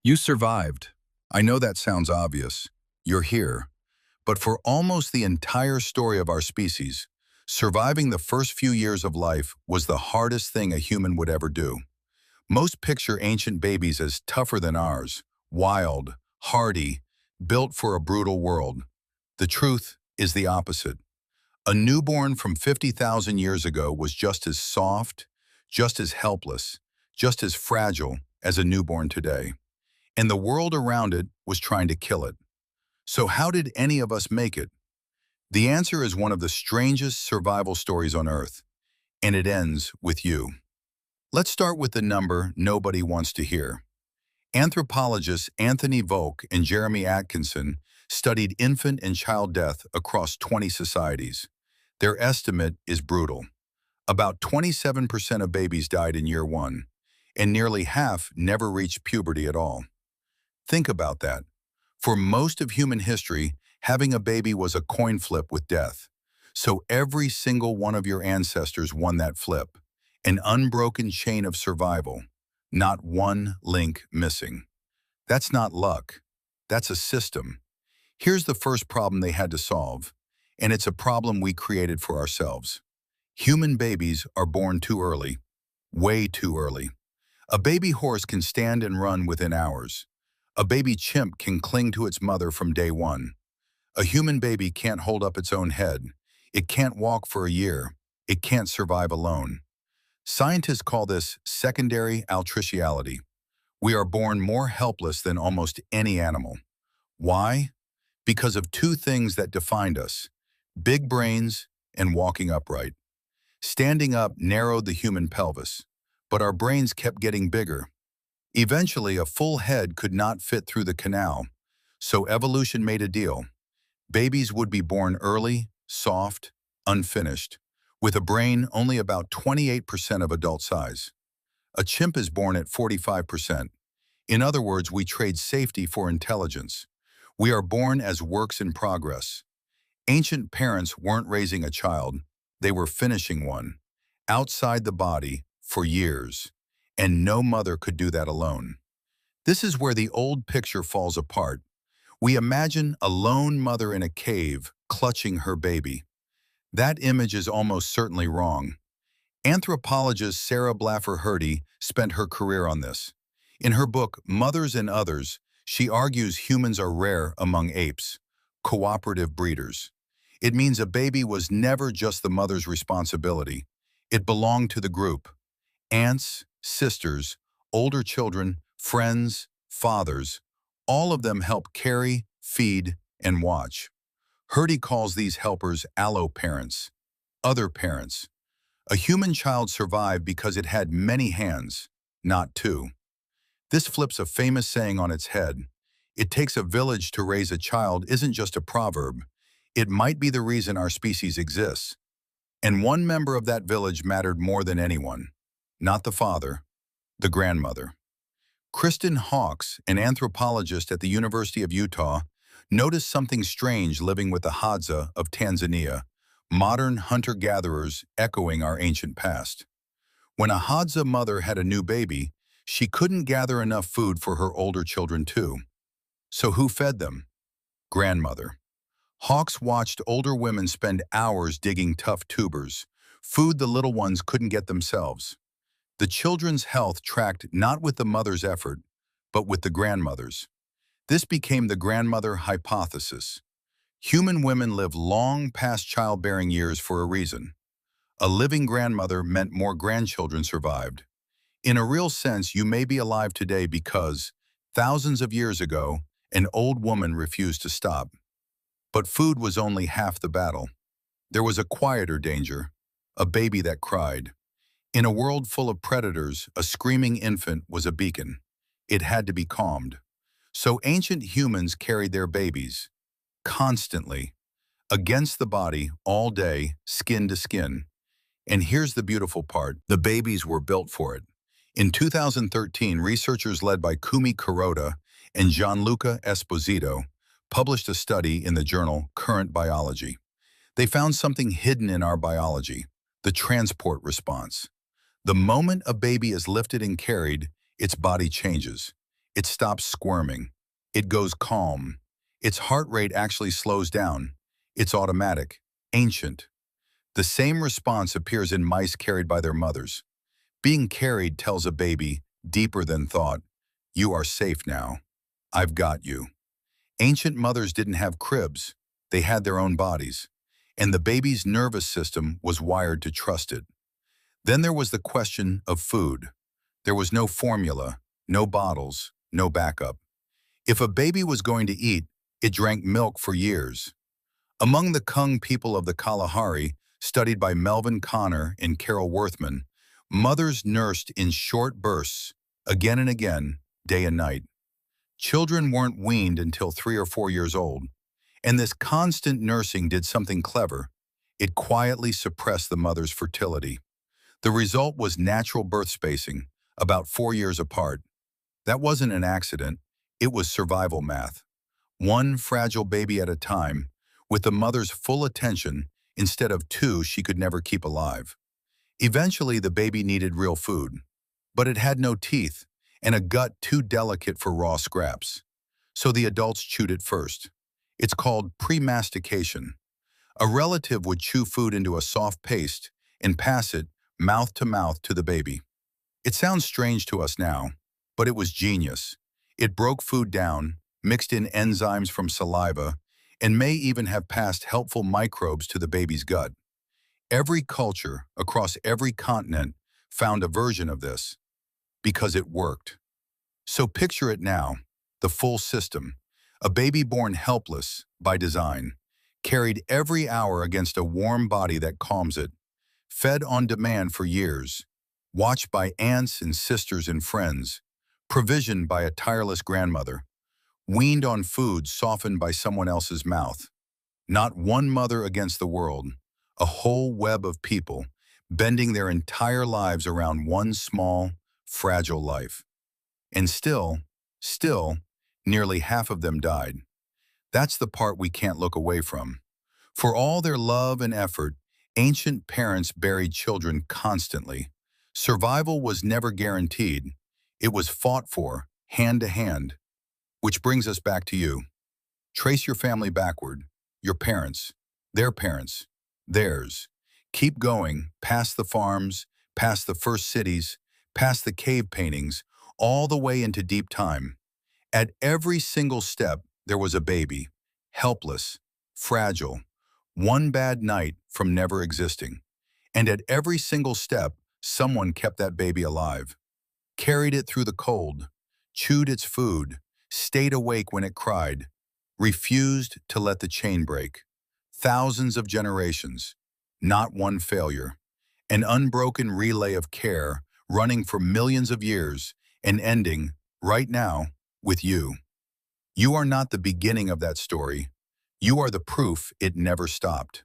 You survived. I know that sounds obvious. You're here. But for almost the entire story of our species, surviving the first few years of life was the hardest thing a human would ever do. Most picture ancient babies as tougher than ours, wild, hardy, built for a brutal world. The truth is the opposite. A newborn from 50,000 years ago was just as soft, just as helpless, just as fragile as a newborn today. And the world around it was trying to kill it. So how did any of us make it? The answer is one of the strangest survival stories on Earth, and it ends with you. Let's start with the number nobody wants to hear. Anthropologists Anthony Volk and Jeremy Atkinson studied infant and child death across 20 societies. Their estimate is brutal. About 27% of babies died in year one, and nearly half never reached puberty at all. Think about that. For most of human history, having a baby was a coin flip with death. So every single one of your ancestors won that flip. An unbroken chain of survival. Not one link missing. That's not luck. That's a system. Here's the first problem they had to solve, and it's a problem we created for ourselves. Human babies are born too early. Way too early. A baby horse can stand and run within hours. A baby chimp can cling to its mother from day one. A human baby can't hold up its own head. It can't walk for a year. It can't survive alone. Scientists call this secondary altriciality. We are born more helpless than almost any animal. Why? Because of two things that defined us: big brains and walking upright. Standing up narrowed the human pelvis, but our brains kept getting bigger. Eventually, a full head could not fit through the canal, so evolution made a deal. Babies would be born early, soft, unfinished, with a brain only about 28% of adult size. A chimp is born at 45%. In other words, we trade safety for intelligence. We are born as works in progress. Ancient parents weren't raising a child, they were finishing one, outside the body, for years. And no mother could do that alone. This is where the old picture falls apart. We imagine a lone mother in a cave clutching her baby. That image is almost certainly wrong. Anthropologist Sarah Blaffer-Hrdy spent her career on this. In her book, Mothers and Others, she argues humans are rare among apes, cooperative breeders. It means a baby was never just the mother's responsibility. It belonged to the group. Aunts, sisters, older children, friends, fathers, all of them help carry, feed, and watch. Hrdy calls these helpers alloparents, other parents. A human child survived because it had many hands, not two. This flips a famous saying on its head. It takes a village to raise a child isn't just a proverb. It might be the reason our species exists. And one member of that village mattered more than anyone. Not the father, the grandmother. Kristen Hawkes, an anthropologist at the University of Utah, noticed something strange living with the Hadza of Tanzania, modern hunter-gatherers echoing our ancient past. When a Hadza mother had a new baby, she couldn't gather enough food for her older children too. So who fed them? Grandmother. Hawkes watched older women spend hours digging tough tubers, food the little ones couldn't get themselves. The children's health tracked not with the mother's effort, but with the grandmother's. This became the grandmother hypothesis. Human women live long past childbearing years for a reason. A living grandmother meant more grandchildren survived. In a real sense, you may be alive today because, thousands of years ago, an old woman refused to stop. But food was only half the battle. There was a quieter danger, a baby that cried. In a world full of predators, a screaming infant was a beacon. It had to be calmed. So ancient humans carried their babies, constantly, against the body, all day, skin to skin. And here's the beautiful part, the babies were built for it. In 2013, researchers led by Kumi Kuroda and Gianluca Esposito published a study in the journal Current Biology. They found something hidden in our biology, the transport response. The moment a baby is lifted and carried, its body changes. It stops squirming. It goes calm. Its heart rate actually slows down. It's automatic, ancient. The same response appears in mice carried by their mothers. Being carried tells a baby, deeper than thought, you are safe now. I've got you. Ancient mothers didn't have cribs. They had their own bodies. And the baby's nervous system was wired to trust it. Then there was the question of food. There was no formula, no bottles, no backup. If a baby was going to eat, it drank milk for years. Among the Kung people of the Kalahari, studied by Melvin Connor and Carol Worthman, mothers nursed in short bursts, again and again, day and night. Children weren't weaned until 3 or 4 years old, and this constant nursing did something clever. It quietly suppressed the mother's fertility. The result was natural birth spacing, about 4 years apart. That wasn't an accident, it was survival math. One fragile baby at a time, with the mother's full attention instead of two she could never keep alive. Eventually, the baby needed real food, but it had no teeth and a gut too delicate for raw scraps. So the adults chewed it first. It's called pre-mastication. A relative would chew food into a soft paste and pass it mouth to the baby. It sounds strange to us now, but it was genius. It broke food down, mixed in enzymes from saliva, and may even have passed helpful microbes to the baby's gut. Every culture, across every continent, found a version of this, because it worked. So picture it now, the full system. A baby born helpless, by design, carried every hour against a warm body that calms it, fed on demand for years, watched by aunts and sisters and friends, provisioned by a tireless grandmother, weaned on food softened by someone else's mouth. Not one mother against the world, a whole web of people, bending their entire lives around one small, fragile life. And still, nearly half of them died. That's the part we can't look away from. For all their love and effort, ancient parents buried children constantly. Survival was never guaranteed. It was fought for, hand to hand. Which brings us back to you. Trace your family backward. Your parents, their parents, theirs. Keep going, past the farms, past the first cities, past the cave paintings, all the way into deep time. At every single step, there was a baby, helpless, fragile, one bad night from never existing. And at every single step, someone kept that baby alive, carried it through the cold, chewed its food, stayed awake when it cried, refused to let the chain break. Thousands of generations, not one failure. An unbroken relay of care running for millions of years and ending, right now, with you. You are not the beginning of that story. You are the proof it never stopped.